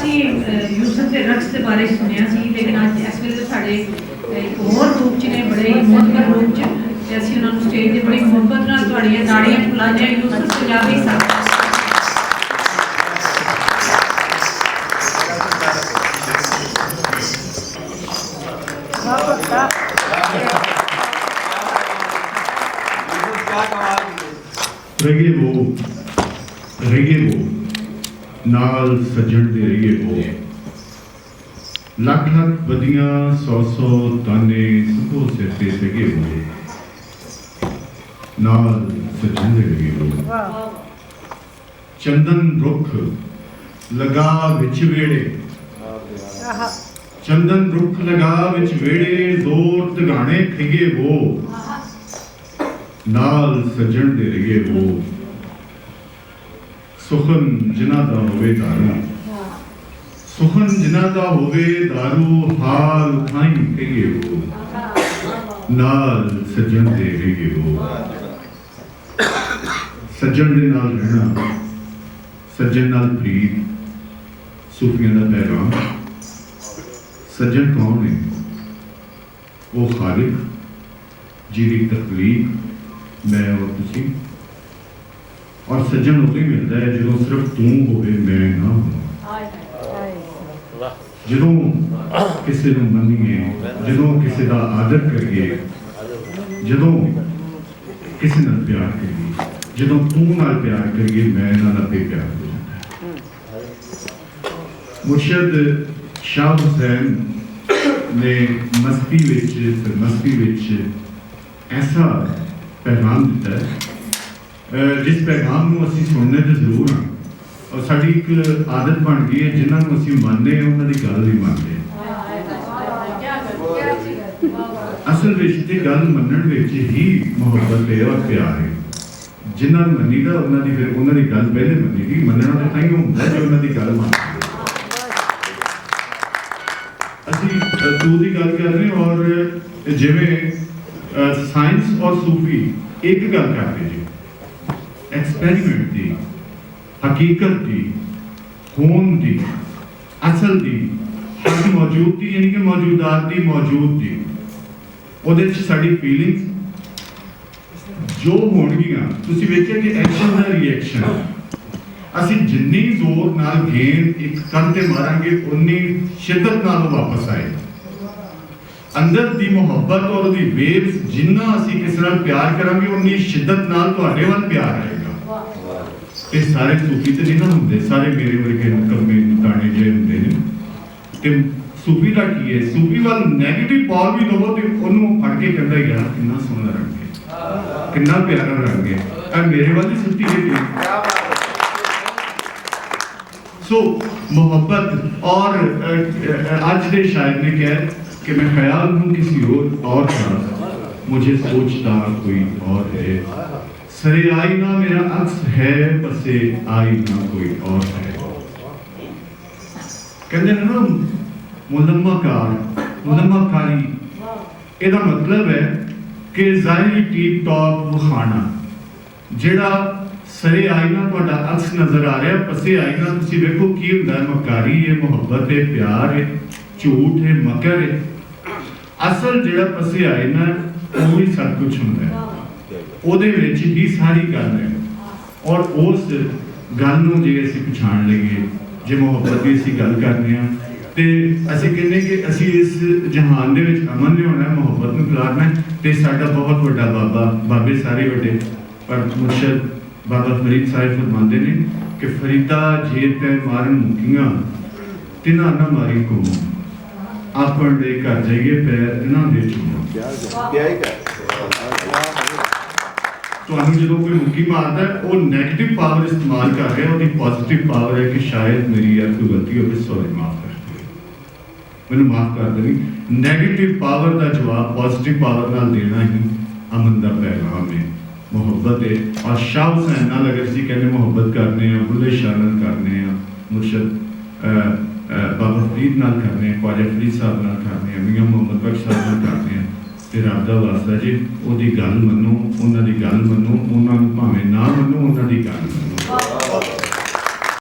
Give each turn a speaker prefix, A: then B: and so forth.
A: ਅਸੀਂ ਯੂਸਫ ਦੇ ਰਕਸ ਦੇ ਬਾਰੇ ਸੁਣਿਆ ਸੀ, ਲੇਕਿਨ ਅੱਜ ਇਸ ਵੇਲੇ ਸਾਡੇ ਇੱਕ ਹੋਰ ਰੂਪ 'ਚ ਨੇ, ਬੜੇ ਮੁਹੱਬਤ ਰੂਪ 'ਚ, ਤੇ ਅਸੀਂ ਉਹਨਾਂ ਨੂੰ ਸਟੇਜ ਤੇ ਬੜੀ ਮੁਹੱਬਤ ਨਾਲ ਤੁਹਾਡੀਆਂ ਤਾੜੀਆਂ ਬੁਲਾਉਂਦੇ ਹਾਂ। ਯੂਸਫ ਪੰਜਾਬੀ ਸਾਹਿਬ
B: रहिए वो नाल सजण दे रहिए वो लख लख बदियां 100 ताने सुबह सिर ते सगे वो नाल सजण दे रहिए वो चंदन रुख लगा विच वेड़े चंदन रुख लगा विच वेड़े जोर तगाने खिगे वो नाल सजण दे रहिए वो सुखन जिना दा होवे दारू सुखन जिना दा होवे दारू हाल खाई कहिए वो नाल सजन दे रहिए वो सजन दे नाल रहना सजन नाल प्रीत सूफियां दा पैगाम सजन कौन है वो खालिक जिहदी तखलीक मैं और तुसी और सज्जन उदों ही मिलता है जो सिर्फ तू होवे मैं ना हो जो किसी को मनीए जो किसी का आदर करिए जो किसी नाल प्यार करिए जो तू नाल प्यार करिए मैं नाल आपे प्यार हो जाता है। मुर्शद शाह हुसैन ने मस्ती विच ऐसा पैगाम दिता है जिस पैगाम को असीं सुनने तो जरूर हाँ और साड़ी एक आदत बन गई है जिन्होंने असीं मानते हैं उन्होंने गल नहीं मानते। असल में गल मनण विच ही मुहब्बत है और प्यार है। जिन्होंने मनी दा उन्होंने फिर उन्होंने गल पहले मनी दी मनना तो तां ही होंदा जो उन्होंने गल मानते। असीं तू दी गल कर रहे और जिवें साइंस और सूफी एक गल करते जी एक्सपेरिमेंट दी हकीकत दी होन दी असल दी हक मौजूद दी यानी कि मौजूदात दी मौजूद दी ओदे च साडी फीलिंग्स जो होणगियां तुसीं वेखिया कि एक्शन दा रिएक्शन असीं जिन्नी जोर नाल गेंद एक कंन ते मारांगे उन्नी शिद्दत नाल वापस आए अंदर दी मोहब्बत और दी वेव्स जिन्ना असीं किस नाल प्यार करांगे उन्नी शिद्दत नाल तुहाडे वल प्यार आएगा। ते सारे सूफी ते नहीं ना हुंदे सारे मेरे वर्गे कम्मे गाने जे हुंदे ने ते सूफी दा की है सूफी वाल नेगेटिव पावर भी दवो ते ओनू फड़ के कहंदा यार कितना सोहना रंग है कितना प्यारा रंग है आ मेरे वाल दी सुट्टी है। सो मोहब्बत और आज दे शायर ने कहा कि मैं ख्याल हूँ किसी और का मुझे सोचता कोई और है सरे आईना मेरा अक्स है पसे आईना कोई और है। कहते हैं ना मुलम्माकारी ਇਹਦਾ मतलब है कि ज़ाहिरी टीप टॉप विखाना ਜਿਹੜਾ सरे आईना ਤੁਹਾਡਾ अक्स नजर आ रहा पसे आईना ਤੁਸੀਂ ਵੇਖੋ ਕੀ ਹੁੰਦਾ है मकारी है मोहब्बत है प्यार है झूठ है मकर है असल ਜਿਹੜਾ पसे आईना ਉਹ ਹੀ सब कुछ ਹੁੰਦਾ है ਉਹਦੇ ਵਿੱਚ ਹੀ ਸਾਰੀ ਗੱਲ ਹੈ ਔਰ ਉਸ ਗੱਲ ਨੂੰ ਜੇ ਅਸੀਂ ਪਛਾਣ ਲਈਏ ਜੇ ਮੁਹੱਬਤ ਦੀ ਅਸੀਂ ਗੱਲ ਕਰਦੇ ਹਾਂ ਤੇ ਅਸੀਂ ਕਹਿੰਦੇ ਕਿ ਅਸੀਂ ਇਸ ਜਹਾਨ ਦੇ ਵਿੱਚ ਅਮਨ ਲਿਆਉਣਾ ਮੁਹੱਬਤ ਨੂੰ ਫੈਲਾਉਣਾ ਤੇ ਸਾਡਾ ਬਹੁਤ ਵੱਡਾ ਬਾਬੇ ਸਾਰੇ ਵੱਡੇ ਪਰ ਮੁਰਸ਼ਦ ਬਾਬਾ ਫਰੀਦ ਸਾਹਿਬ ਫਰਮਾਉਂਦੇ ਨੇ ਕਿ ਫਰੀਦਾ ਜੇ ਤੇ ਮਾਰਨ ਮੁਕੀਆਂ ਤਿਨਾਂ ਨਾ ਮਾਰੀ ਕੋ ਆਪਣ ਦੇ ਘਰ ਜਾਈਏ ਪੈਰ ਇਹਨਾਂ ਦੇ ਚੁੰਮੋ ਕੀ ਹੈ ਤੁਹਾਨੂੰ ਜਦੋਂ ਕੋਈ ਮੁੱਕੀ ਮਾਰਦਾ ਹੈ ਉਹ ਨੈਗੇਟਿਵ ਪਾਵਰ ਇਸਤੇਮਾਲ ਕਰ ਰਿਹਾ ਉਹਦੀ ਪੋਜ਼ਿਟਿਵ ਪਾਵਰ ਹੈ ਕਿ ਸ਼ਾਇਦ ਮੇਰੀ ਯਾਰ ਕੋਈ ਗਲਤੀ ਹੋਵੇ ਸੌਰੀ ਮਾਫ ਕਰ ਦਿਓ ਮੈਨੂੰ ਮਾਫ ਕਰ ਦੇਣੀ ਨੈਗੇਟਿਵ ਪਾਵਰ ਦਾ ਜਵਾਬ ਪੋਜ਼ਿਟਿਵ ਪਾਵਰ ਨਾਲ ਦੇਣਾ ਹੀ ਅਮਨ ਦਾ ਪੈਗਾਮ ਹੈ ਮੁਹੱਬਤ ਹੈ ਔਰ ਸ਼ਾਹ ਹੁਸੈਨ ਨਾਲ ਅਗਰ ਅਸੀਂ ਕਹਿੰਦੇ ਮੁਹੱਬਤ ਕਰਨੇ ਆ ਬੁੱਲੇ ਸ਼ਾਹ ਨਾਲ ਕਰਨੇ ਆ ਮੁਰਸ਼ਦ ਬਾਬਾ ਫਰੀਦ ਨਾਲ ਕਰਨੇ ਆ ख्वाजा फरीद साहब ਨਾਲ ਕਰਨੇ ਆ ਮੀਆਂ ਮੁਹੰਮਦ ਬਖਸ਼ ਸਾਹਿਬ ਨਾਲ ਕਰਨੇ ਆ ਤੇ ਰੱਬ ਦਾ ਵਾਸਤਾ ਜੀ ਉਹਦੀ ਗੱਲ ਮੰਨੋ ਉਹਨਾਂ ਦੀ ਗੱਲ ਮੰਨੋ ਉਹਨਾਂ ਨੂੰ ਭਾਵੇਂ ਨਾ ਮੰਨੋ ਉਹਨਾਂ ਦੀ ਗੱਲ ਮੰਨੋ।